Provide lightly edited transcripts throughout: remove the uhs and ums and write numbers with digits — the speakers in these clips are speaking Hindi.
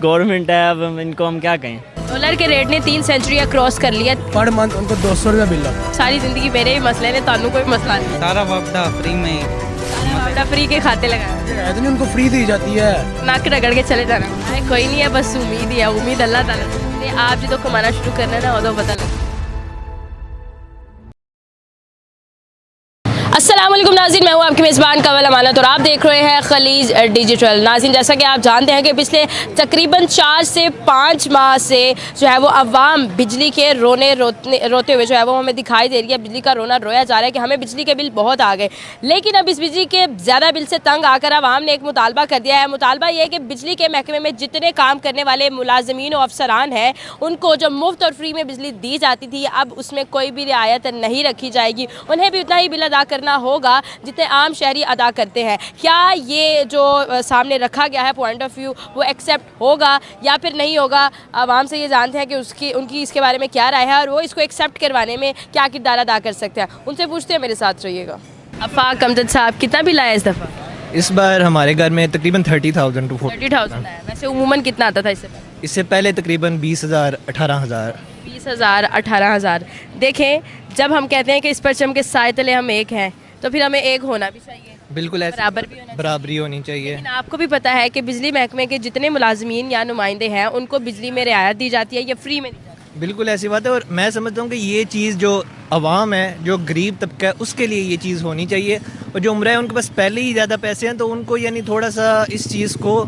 गवर्नमेंट है, अब इनको हम क्या कहें। डॉलर के रेट ने 3 सेंचुरियां क्रॉस कर लिया। पर मंथ उनको 200 रुपया बिल आता। सारी जिंदगी मेरे ही मसले ने, तानू कोई मसला नहीं। सारा वक्ता फ्री में ही, सारा फ्री के खाते लगाए, इतनी उनको फ्री दी जाती है। नाक रगड़ के चले जाना। अरे कोई नहीं है, बस उम्मीद ही है, उम्मीद अल्लाह ताला से। आप जो कमाना शुरू करना ना, उदो पता लगे। अस्सलामुअलैकुम नाज़रीन, मैं हूँ आपकी मेज़बान कंवल अमानत और आप देख रहे हैं खलीज डिजिटल। नाज़रीन, जैसा कि आप जानते हैं कि पिछले तकरीबन 4 से 5 माह से जो है वो अवाम बिजली के रोते हुए जो है वो हमें दिखाई दे रही है। बिजली का रोना रोया जा रहा है कि हमें बिजली के बिल बहुत आ गए। लेकिन अब इस बिजली के ज़्यादा बिल से तंग आकर अवाम ने एक मुतालबा कर दिया है। मुतालबा ये है कि बिजली के महकमे में जितने काम करने वाले मुलाजमीन और अफसरान हैं, उनको जो मुफ्त और फ्री में बिजली दी जाती थी, अब उसमें कोई भी रियायत नहीं रखी जाएगी। उन्हें भी उतना ही बिल अदा करना होगा जितने आम शहरी अदा करते हैं। क्या ये जो सामने रखा गया है पॉइंट ऑफ व्यू, वो एक्सेप्ट होगा या फिर नहीं होगा? आवाम से ये जानते हैं कि उनकी इसके बारे में क्या राय है और वो इसको एक्सेप्ट करवाने में क्या किरदार अदा कर सकते हैं। उनसे पूछते हैं, मेरे साथ रहिएगा। आफाक अमजद साहब, कितना बिल आया इस दफ़ा? इस बार हमारे घर में तकरीबन 30,000 to 30,000 आया। वैसे उमूमन कितना आता था इससे पहले? इससे पहले तकरीबन 20,000 18,000। 20,000 18,000। देखें, जब हम कहते हैं कि इस परचम के साए तले हम एक हैं, तो फिर हमें एक होना भी चाहिए, बिल्कुल ऐसे बराबर भी होना बराबरी होनी चाहिए। लेकिन आपको भी पता है कि बिजली महकमे के जितने मुलाजमीन या नुमाइंदे हैं, उनको बिजली में रियायत दी जाती है या फ्री में दी जाती है? बिल्कुल ऐसी बात है और मैं समझता हूँ कि ये चीज़ जो अवाम है, जो गरीब तबका है, उसके लिए ये चीज़ होनी चाहिए। और जो उम्र है, उनके पास पहले ही ज़्यादा पैसे हैं, तो उनको यानी थोड़ा सा इस चीज़ को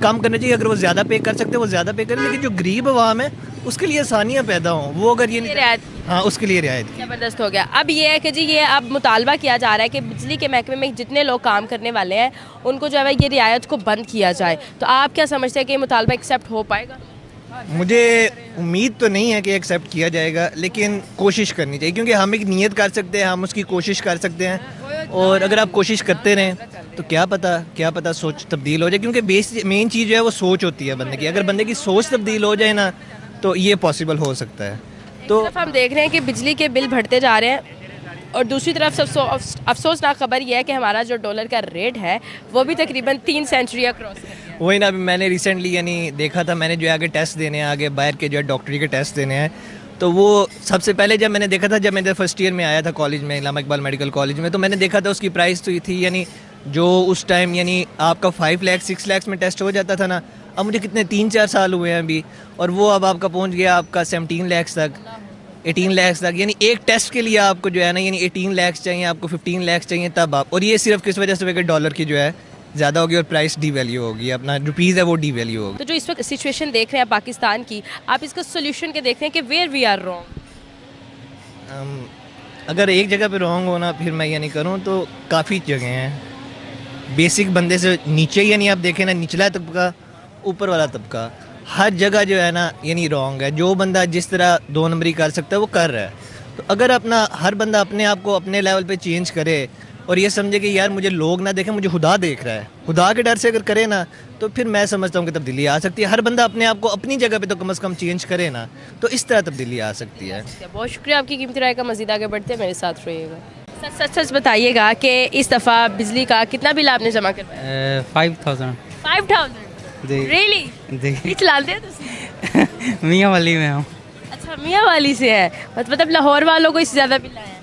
कम करना चाहिए। अगर वो ज़्यादा पे कर सकते हैं वो ज़्यादा पे करें, लेकिन जो गरीब अवाम है उसके लिए आसानियाँ पैदा हों, वो अगर ये रियायत, हाँ, उसके लिए रियायत। ज़बरदस्त हो गया। अब ये है कि जी, ये अब मुतालबा किया जा रहा है कि बिजली के महकमे में जितने लोग काम करने वाले हैं, उनको जो है ये रियायत को बंद किया जाए। तो आप क्या समझते हैं कि ये मुतालबा एक्सेप्ट हो पाएगा? मुझे उम्मीद तो नहीं है कि एक्सेप्ट किया जाएगा, लेकिन कोशिश करनी चाहिए, क्योंकि हम एक नीयत कर सकते हैं, हम उसकी कोशिश कर सकते हैं। और अगर आप कोशिश करते रहें तो क्या पता सोच तब्दील हो जाए, क्योंकि मेन चीज़ जो है वो सोच होती है बंदे की। अगर बंदे की सोच तब्दील हो जाए ना, तो ये पॉसिबल हो सकता है। तो हम देख रहे हैं कि बिजली के बिल बढ़ते जा रहे हैं और दूसरी तरफ अफसोसनाक खबर यह है कि हमारा जो डॉलर का रेट है वो भी तकरीबन 3 सेंचुरियाँ क्रॉस कर गया। वही ना, अभी मैंने रिसेंटली यानी देखा था, मैंने जो आगे टेस्ट देने हैं, आगे बाहर के जो है डॉक्टरी के टेस्ट देने हैं, तो वो सबसे पहले जब मैंने देखा था, जब मैं फर्स्ट ईयर में आया था कॉलेज में, इलामा इकबाल मेडिकल कॉलेज में, तो मैंने देखा था उसकी प्राइस तो थी यानी जो उस टाइम यानी आपका 5 लाख 6 लाख में टेस्ट हो जाता था ना। अब मुझे कितने 3-4 साल हुए हैं अभी, और वो अब आपका पहुंच गया आपका 17 लाख तक, 18 लाख तक। यानी एक टेस्ट के लिए आपको जो है ना, यानी 18 लाख चाहिए, आपको 15 लाख चाहिए तब आप। और ये सिर्फ किस वजह से कि डॉलर की जो है ज़्यादा होगी और प्राइस डी वैल्यू होगी, अपना रुपीज़ है वो डी वैल्यू होगी। तो जो इस वक्त सिचुएशन देख रहे हैं पाकिस्तान की, आप इसका सोल्यूशन के देख रहे हैं कि वेयर वी आर रॉन्ग? अगर एक जगह पे रॉन्ग होना फिर मैं ये नहीं करूँ, तो काफ़ी जगह हैं। बेसिक बंदे से नीचे, यानी आप देखें ना, निचला तबका ऊपर वाला तबका, हर जगह जो है ना यानी रॉन्ग है। जो बंदा जिस तरह 2 नंबरी कर सकता है वो कर रहा है। तो अगर अपना हर बंदा अपने आप को अपने लेवल पे चेंज करे और ये समझे कि यार मुझे लोग ना देखें, मुझे खुदा देख रहा है, खुदा के डर से अगर करे ना, तो फिर मैं समझता हूँ कि तब्दीली आ सकती है। हर बंदा अपने आप को अपनी जगह पे तो कम से कम चेंज करे ना, तो इस तरह तब्दीली आ सकती है। बहुत शुक्रिया आपकी कीमती राय का। मज़ीद आगे बढ़ते हैं, मेरे साथ रहिएगा। सच बताइएगा कि इस दफ़ा बिजली का कितना बिल आपने जमा करवाया? 5,000। 5,000? जी। रियली? जी। चलाते हैं तुसी? मियाँ वाली में हूँ। अच्छा, मियाँ वाली से है, मतलब लाहौर वालों को इससे ज़्यादा बिल आया है?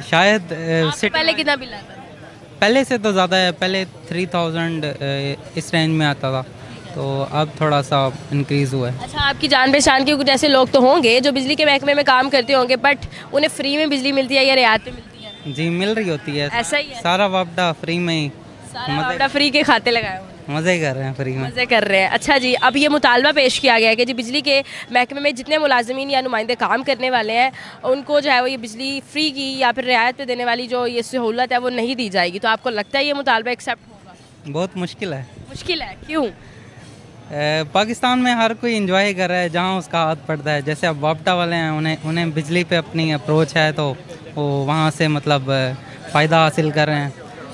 शायद आपको पहले कितना बिल आता था? पहले से तो ज़्यादा है, पहले 3,000 इस रेंज में आता था, तो अब थोड़ा सा इंक्रीज़ हुआ है। अच्छा, आपकी जान पहचान के कुछ ऐसे लोग तो होंगे जो बिजली के महकमे में काम करते होंगे, बट उन्हें फ्री में बिजली मिलती है या रियायत में मिलती है? जी, मिल रही होती है। ऐसा ही है? सारा वापडा फ्री में ही, सारा फ्री के खाते लगाए हुए हैं। मज़े कर रहे हैं फ्री में। मज़े कर रहे हैं। अच्छा जी, अब ये मुतालबा पेश किया गया है कि जी बिजली के महकमे में जितने मुलाजमीन या नुमाइंदे काम करने वाले हैं, उनको जो है वो ये बिजली फ्री की या फिर रियायत पे देने वाली जो ये सहूलत है वो नहीं दी जाएगी। तो आपको लगता है ये मुतालबा एक्सेप्ट होगा? बहुत मुश्किल है। मुश्किल है, क्यों? पाकिस्तान में हर कोई एंजॉय कर रहा है जहाँ उसका हाथ पड़ता है। जैसे अब वापडा वाले हैं, उन्हें बिजली पे अपनी अप्रोच है, तो वो वहाँ से मतलब फ़ायदा हासिल कर रहे हैं।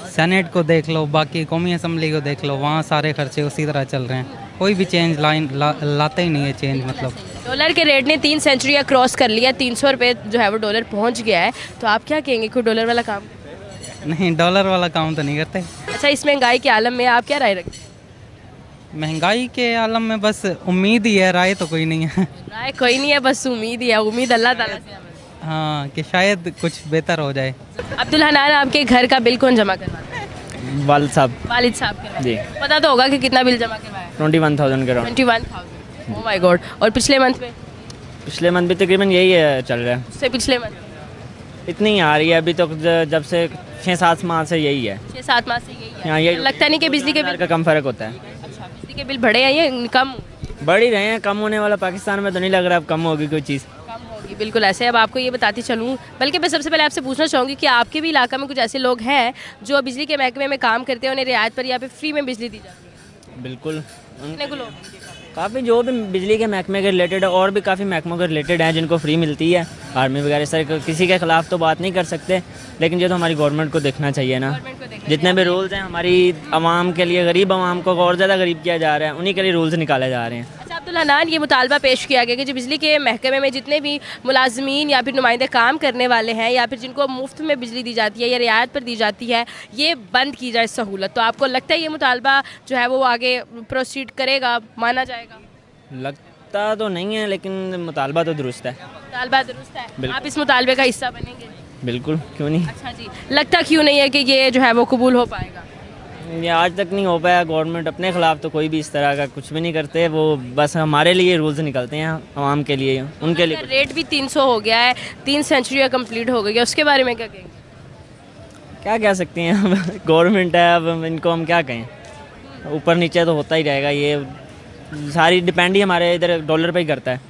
सेनेट को देख लो, बाकी कौमी असम्बली को देख लो, वहाँ सारे खर्चे उसी तरह चल रहे हैं। कोई भी चेंज लाते ही नहीं है चेंज। मतलब डॉलर के रेट ने 3 सेंचुरियाँ क्रॉस कर लिया, 300 रुपये जो है वो डॉलर पहुँच गया है। तो आप क्या कहेंगे, कोई डॉलर वाला काम? नहीं, डॉलर वाला काम तो नहीं करते। अच्छा, इस महंगाई के आलम में आप क्या राय रखते हैं? महंगाई के आलम में बस उम्मीद ही है, राय तो कोई नहीं है। राय कोई नहीं है, बस उम्मीद ही है। उम्मीद अल्लाह ताला से है। हाँ, कि शायद कुछ बेहतर हो जाए। अब्दुल हनान, आपके घर का बिल कौन जमा करवाता है? वालिद साहब वालिद साहब करवाते जी। हैं। पता तो होगा कि कितना बिल जमा करवाया? 21,000 के राउंड। 21,000। Oh my God. और पिछले मंथ में? पिछले मंथ भी तकरीबन यही है, चल रहा है। उससे पिछले मंथ? इतनी आ रही है अभी तो, जब से 6-7 माह से यही है। 6-7 माह से यही हाँ, है। ये लगता नहीं कि बिजली के बिल का कम फर्क होता है। अच्छा, बिजली के बिल बढ़े हैं या कम? बढ़ ही रहे हैं, कम होने वाला पाकिस्तान में तो नहीं लग रहा अब कम होगी कोई चीज़। कम होगी, बिल्कुल ऐसे। अब आपको ये बताती चलूँ, बल्कि मैं सबसे पहले आपसे पूछना चाहूँगी कि आपके भी इलाका में कुछ ऐसे लोग हैं जो बिजली के महकमे में काम करते हैं, उन्हें रियायत पर या फिर फ्री में बिजली दी जाती है? बिल्कुल, कितने को लोग? काफ़ी जो भी बिजली के महकमे के रिलेटेड है और भी काफ़ी महकमों के रिलेटेड हैं जिनको फ्री मिलती है। आर्मी वगैरह सर किसी के ख़िलाफ़ तो बात नहीं कर सकते, लेकिन ये तो हमारी गवर्नमेंट को देखना चाहिए ना। जितने भी रूल्स हैं हमारी आवाम के लिए, गरीब आवाम को और ज़्यादा गरीब किया जा रहा है, उन्हीं के लिए रूल्स निकाले जा रहे हैं। अच्छा अब्दुल हनान, ये मुतालबा पेश किया गया कि जो बिजली के महकमे में जितने भी मुलाजमीन या फिर नुमाइंदे काम करने वाले हैं या फिर जिनको मुफ्त में बिजली दी जाती है या रियायत पर दी जाती है, ये बंद की जाए सहूलत। तो आपको लगता है ये मुतालबा जो है वो आगे प्रोसीड करेगा, माना जाएगा? लगता तो नहीं है, लेकिन मुतालबा तो दुरुस्त है। मुतालबा दुरुस्त है। आप इस मुतालबे का हिस्सा बनेंगे? बिल्कुल, क्यों नहीं। अच्छा जी, लगता क्यों नहीं है कि ये जो है वो कबूल हो पाएगा? ये आज तक नहीं हो पाया। गवर्नमेंट अपने ख़िलाफ़ तो कोई भी इस तरह का कुछ भी नहीं करते, वो बस हमारे लिए रूल्स निकलते हैं, आवाम के लिए, उनके लिए। रेट भी 300 हो गया है, 3 सेंचुरी कंप्लीट हो गई है, उसके बारे में क्या कहेंगे? क्या कह सकते हैं, अब गवर्नमेंट है, अब इनको हम क्या कहें। ऊपर नीचे तो होता ही रहेगा, ये सारी डिपेंड ही हमारे इधर डॉलर पे ही करता है,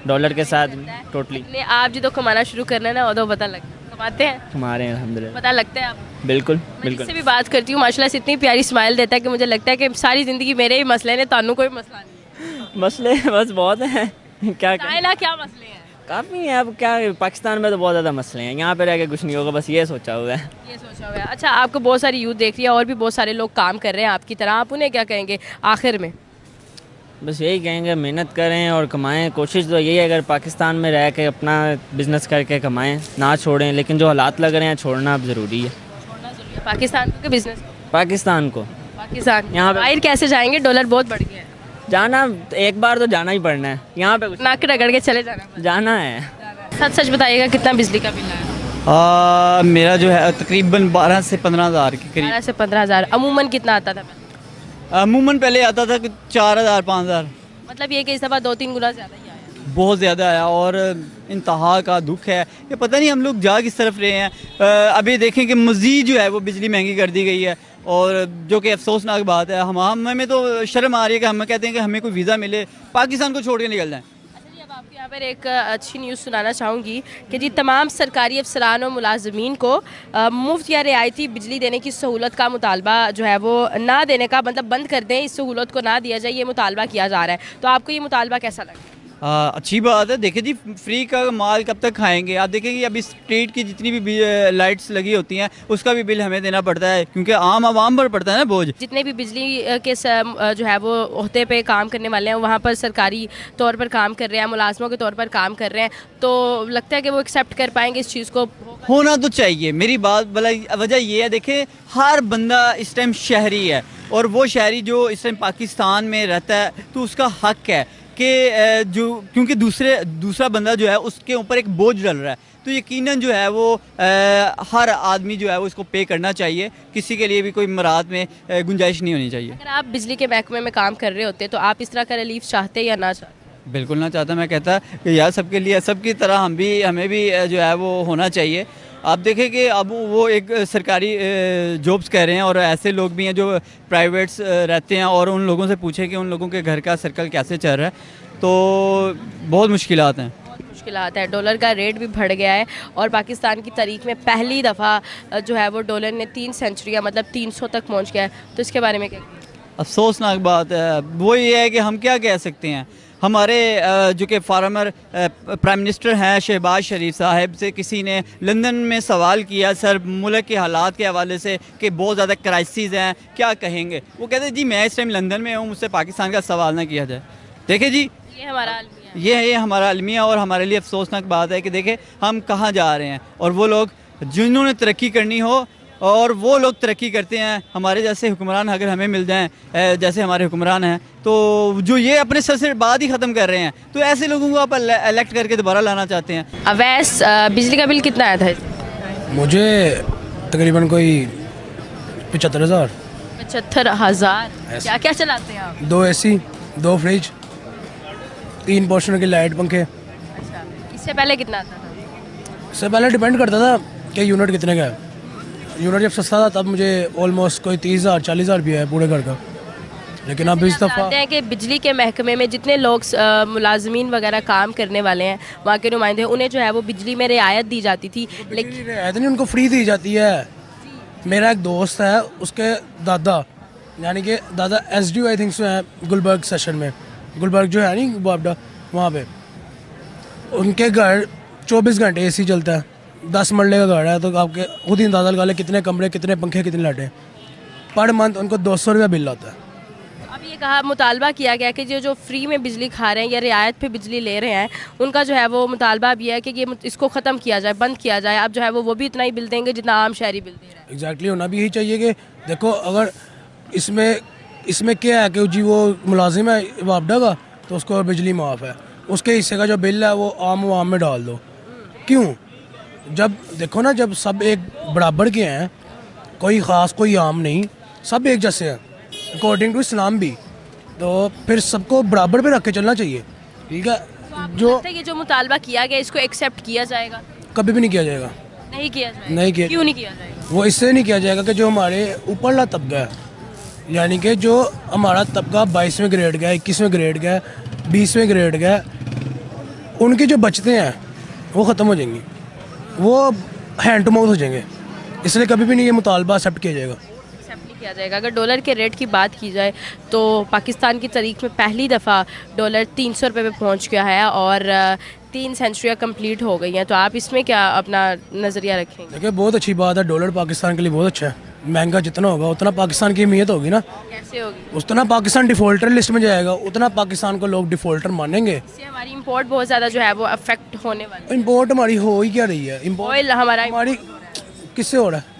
डॉलर के साथ टोटली। आप जो तो कमाना शुरू करना है ना, वो तो पता लगता है। कमाते हैं? हमारे अल्हम्दुलिल्लाह पता लगता है आप? बिल्कुल मैं बिल्कुल। जिससे भी बात करती हूँ माशाल्लाह से इतनी प्यारी स्माइल देता है कि मुझे लगता है कि सारी ज़िंदगी मेरे ही मसले ने, तानू कोई मसला नहीं। मसले बस बहुत हैं, क्या कहें। साहिला, क्या मसले हैं? काफ़ी हैं, अब क्या, पाकिस्तान में तो बहुत ज़्यादा मसले हैं, यहाँ पे रह के कुछ नहीं होगा, बस ये सोचा हुआ है। ये सोचा हुआ है। अच्छा, आपको बहुत सारी यूथ देख रही है और भी बहुत सारे लोग काम कर रहे हैं आपकी तरह, आप उन्हें क्या कहेंगे आखिर में? बस यही कहेंगे, मेहनत करें और कमाएं। कोशिश तो यही है, अगर पाकिस्तान में रह के अपना बिजनेस करके कमाएं, ना छोड़ें, लेकिन जो हालात लग रहे हैं छोड़ना अब ज़रूरी है। छोड़ना जरूरी है पाकिस्तान के बिजनेस? पाकिस्तान को, पाकिस्तान यहाँ पे बाहर कैसे जाएंगे? डॉलर बहुत बढ़ गया है। जाना, एक बार तो जाना ही पड़ना है, यहाँ पे कुछ नाक रगड़ के चले जाना। जाना है। सच सच बताइएगा, कितना बिजली का बिल आया? मेरा जो है तकरीबन 12 से 15 हज़ार के करीब। 12 से 15 हज़ार। अमूमन कितना आता था? अमूमन पहले आता था कि 4,000 5,000, मतलब ये कि इस दफ़ा 2-3 गुना ज़्यादा ही आया। बहुत ज़्यादा आया और इंतहा का दुख है। ये पता नहीं हम लोग जा किस तरफ रहे हैं। अभी देखें कि मज़ीद जो है वो बिजली महंगी कर दी गई है, और जो कि अफसोसनाक बात है। हमें तो शर्म आ रही है कि हम कहते हैं कि हमें कोई वीज़ा मिले, पाकिस्तान को छोड़ के निकल जाएँ। अच्छा जी, अब आपको यहाँ पर एक अच्छी न्यूज़ सुनाना चाहूँगी कि जी तमाम सरकारी अफसरान और मुलाजमीन को मुफ्त या रियायती बिजली देने की सहूलत का मुतालबा जो है वो ना देने का, मतलब बंद कर दें, इस सहूलत को ना दिया जाए, ये मुतालबा किया जा रहा है। तो आपको ये मुतालबा कैसा लगा? अच्छी बात है। देखिए जी, फ्री का माल कब तक खाएंगे। आप देखेंगे अभी स्ट्रीट की जितनी भी लाइट्स लगी होती हैं उसका भी बिल हमें देना पड़ता है, क्योंकि आम आवाम पर पड़ता है ना बोझ। जितने भी बिजली के जो है वो ओहदे पे काम करने वाले हैं, वहाँ पर सरकारी तौर पर काम कर रहे हैं, मुलाजमों के तौर पर काम कर रहे हैं, तो लगता है कि वो एक्सेप्ट कर पाएंगे इस चीज़ को? होना तो चाहिए। मेरी बात वजह ये है, देखें हर बंदा इस टाइम शहरी है, और वो शहरी जो इस टाइम पाकिस्तान में रहता है तो उसका हक है कि जो, क्योंकि दूसरा बंदा जो है उसके ऊपर एक बोझ डल रहा है, तो यकीनन जो है वो हर आदमी जो है वो इसको पे करना चाहिए। किसी के लिए भी कोई मराद में गुंजाइश नहीं होनी चाहिए। अगर आप बिजली के महकमे में काम कर रहे होते तो आप इस तरह का रिलीफ चाहते या ना चाहते? बिल्कुल ना चाहता। मैं कहता कि यार सबके लिए, सबकी तरह हमें भी जो है वो होना चाहिए। आप देखें कि अब वो एक सरकारी जॉब्स कह रहे हैं, और ऐसे लोग भी हैं जो प्राइवेट्स रहते हैं, और उन लोगों से पूछें कि उन लोगों के घर का सर्कल कैसे चल रहा है, तो बहुत मुश्किलात हैं। मुश्किलात है। डॉलर का रेट भी बढ़ गया है, और पाकिस्तान की तारीख में पहली दफ़ा जो है वो डॉलर ने 3 सेंचुरियाँ, मतलब 300 तक पहुँच गया है। तो इसके बारे में क्या? अफसोसनाक बात है। वो ये है कि हम क्या कह सकते हैं। हमारे जो कि फार्मर प्राइम मिनिस्टर हैं शहबाज शरीफ साहब से किसी ने लंदन में सवाल किया सर मुल्क के हालात के हवाले से कि बहुत ज़्यादा क्राइसिस हैं, क्या कहेंगे। वो कहते हैं जी मैं इस टाइम लंदन में हूँ, मुझसे पाकिस्तान का सवाल ना किया जाए। देखे जी, ये हमारा अलमिया है। ये हमारा अलमिया, और हमारे लिए अफसोसनाक बात है कि देखें हम कहाँ जा रहे हैं, और वो लोग जिन्होंने तरक्की करनी हो और वो लोग तरक्की करते हैं। हमारे जैसे हुक्मरान अगर हमें मिल जाएं, जैसे हमारे हुक्मरान हैं, तो जो ये अपने सर से बात ही ख़त्म कर रहे हैं, तो ऐसे लोगों को आप इलेक्ट करके दोबारा लाना चाहते हैं। अवैस, बिजली का बिल कितना आया था? मुझे तकरीबन कोई 75,000। 75,000। क्या क्या चलाते हैं आप? 2 AC, 2 फ्रिज, 3 पोर्शन की लाइट, पंखे। अच्छा, इससे पहले कितना आता था? इससे पहले डिपेंड करता था कि यूनिट कितने का है। यूनिट जब सस्ता था तब मुझे ऑलमोस्ट कोई 30,000 40,000 भी है पूरे घर का। लेकिन अब इस दफ़ा जानते हैं कि बिजली के महकमे में जितने लोग मुलाजमीन वगैरह काम करने वाले हैं, वहाँ के नुमाइंदे, उन्हें जो है वो बिजली में रियायत दी जाती थी, लेकिन रियायत नहीं, उनको फ्री दी जाती है। मेरा एक दोस्त है, उसके दादा यानी कि दादा SDO आई थिंक से हैं गुलबर्ग सेशन में, गुलबर्ग जो है नहीं बाबडा, वहाँ पे उनके घर 24 घंटे AC चलता है। 10 मरले का घर है, तो आपके खुद ही अंदाजा लगा ले कितने कमरे, कितने पंखे, कितने लाइटें। पर मंथ उनको 200 रुपया बिल आता है। अब ये कहा, मुतालबा किया गया कि जो फ्री में बिजली खा रहे हैं या रियायत पे बिजली ले रहे हैं, उनका जो है वो मुतालबा भी है कि ये इसको ख़त्म किया जाए, बंद किया जाए। अब जो है वो भी इतना ही बिल देंगे जितना आम शहरी बिल दे रहे हैं। एग्जैक्टली होना भी यही चाहिए कि देखो, अगर इसमें क्या है कि जी वो मुलाजिम है वापडा का, तो उसको बिजली माफ़ है, उसके हिस्से का जो बिल है वो आम में डाल दो। क्यों? जब देखो ना, जब सब एक बराबर के हैं, कोई ख़ास कोई आम नहीं, सब एक जैसे हैं अकॉर्डिंग टू इस्लाम भी, तो फिर सबको बराबर पे रख के चलना चाहिए। ठीक है, जो ये जो मुतालबा किया गया, इसको एक्सेप्ट किया जाएगा? कभी भी नहीं किया जाएगा। नहीं किया जाएगा? नहीं किया। क्यों नहीं किया जाएगा? वो इससे नहीं किया जाएगा कि जो हमारे ऊपरला तबका है, यानी कि जो हमारा तबका 22वें ग्रेड का है, 21वें ग्रेड का है, 20वें ग्रेड का है, उनके जो बचते हैं वो ख़त्म हो जाएंगी, वो हैंड टू माउथ हो जाएंगे। इसलिए कभी भी नहीं ये मुतालबा एक्सेप्ट किया जाएगा। एक्सेप्ट नहीं किया जाएगा। अगर डॉलर के रेट की बात की जाए तो पाकिस्तान की तारीख में पहली दफ़ा डॉलर 300 रुपये पे पहुँच गया है और 3 सेंचुरियाँ कंप्लीट हो गई हैं। तो आप इसमें क्या अपना नज़रिया रखेंगे? देखिए, बहुत अच्छी बात है, डॉलर पाकिस्तान के लिए बहुत अच्छा है। महंगा जितना होगा उतना पाकिस्तान की अहमियत होगी ना। कैसे होगी? उतना पाकिस्तान डिफ़ॉल्टर लिस्ट में जाएगा, उतना पाकिस्तान को लोग डिफ़ॉल्टर मानेंगे। इससे हमारी इंपोर्ट बहुत ज़्यादा जो है वो अफेक्ट होने वाली है। इम्पोर्ट हमारी हो ही क्या रही है? ऑयल हमारा हमारी किससे हो रहा है?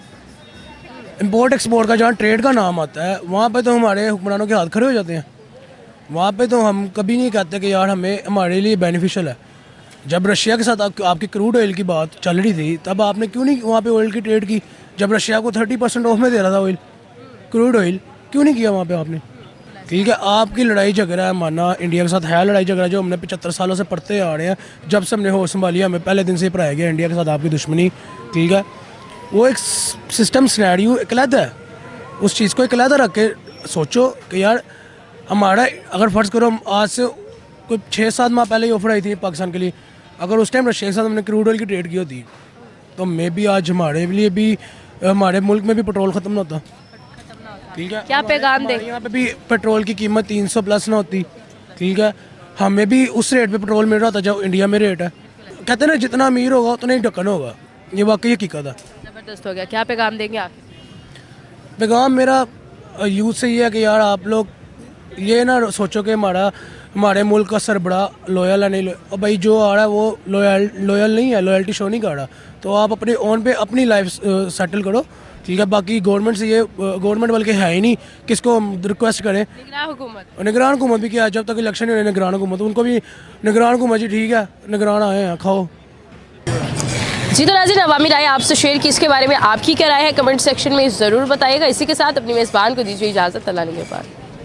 इम्पोर्ट एक्सपोर्ट का जहाँ ट्रेड का नाम आता है, वहाँ पे तो हमारे हुक्मरानों के हाथ खड़े हो जाते हैं। वहाँ पे तो हम कभी नहीं कहते कि यार हमारे लिए बेनिफिशियल है। जब रशिया के साथ आपकी क्रूड ऑयल की बात चल रही थी, तब आपने क्यों नहीं वहाँ पे ऑयल की ट्रेड की? जब रशिया को 30% ऑफ में दे रहा था ऑयल, क्रूड ऑयल, क्यों नहीं किया वहाँ पे आपने? ठीक है, आपकी लड़ाई झगड़ा है, माना इंडिया के साथ है लड़ाई झगड़ा, जो हमने 75 सालों से पढ़ते आ रहे हैं। जब से हमने होश संभाली, हमें पहले दिन से पढ़ाया गया इंडिया के साथ आपकी दुश्मनी। ठीक है, वो एक सिस्टम सिनेरियो एक अलग है। उस चीज़ को एक अलग रख के सोचो कि यार हमारा, अगर फ़र्ज़ करो हम आज से कोई 6-7 माह पहले ही ऑफर आई थी पाकिस्तान के लिए, अगर उस टाइम रशिया के साथ हमने क्रूड ऑयल की ट्रेड की होती, तो मे भी आज हमारे लिए भी, हमारे मुल्क में भी पेट्रोल ख़त्म ना होता। ठीक है, क्या पैगाम दें? यहाँ पे भी पेट्रोल की कीमत 300 प्लस ना होती। ठीक है, हमें भी उस रेट पे पेट्रोल मिल रहा था जो इंडिया में रेट है। कहते हैं ना, जितना अमीर होगा उतना ही ढक्कन होगा। ये वाकई हकीकत है। ज़बरदस्त हो गया। क्या पैगाम देंगे आप? पैगाम मेरा यूथ से ये है कि यार आप लोग ये ना सोचो कि हमारे मुल्क का सरबड़ा लॉयल है, नहीं और भाई जो आ रहा है वो लॉयल नहीं है, लॉयल्टी शो नहीं कर रहा। तो आप अपने ओन पे अपनी लाइफ सेटल करो। ठीक है, बाकी गवर्नमेंट से ये, गवर्नमेंट बल्कि है ही नहीं, किसको हम रिक्वेस्ट करें? निगरान हुकूमत भी क्या है, जब तक इलेक्शन नहीं हो रहे निगरान हुकूमत, उनको भी निगरान हुकूमत जी ठीक है, निगरान आए हैं, खाओ। जी तो नाज़रीन, अवामी राय आपसे शेयर की, इसके बारे में आपकी क्या राय है कमेंट सेक्शन में ज़रूर बताइएगा। इसी के साथ अपनी मेज़बान को दीजिए इजाज़त। अल्लाह के बाद।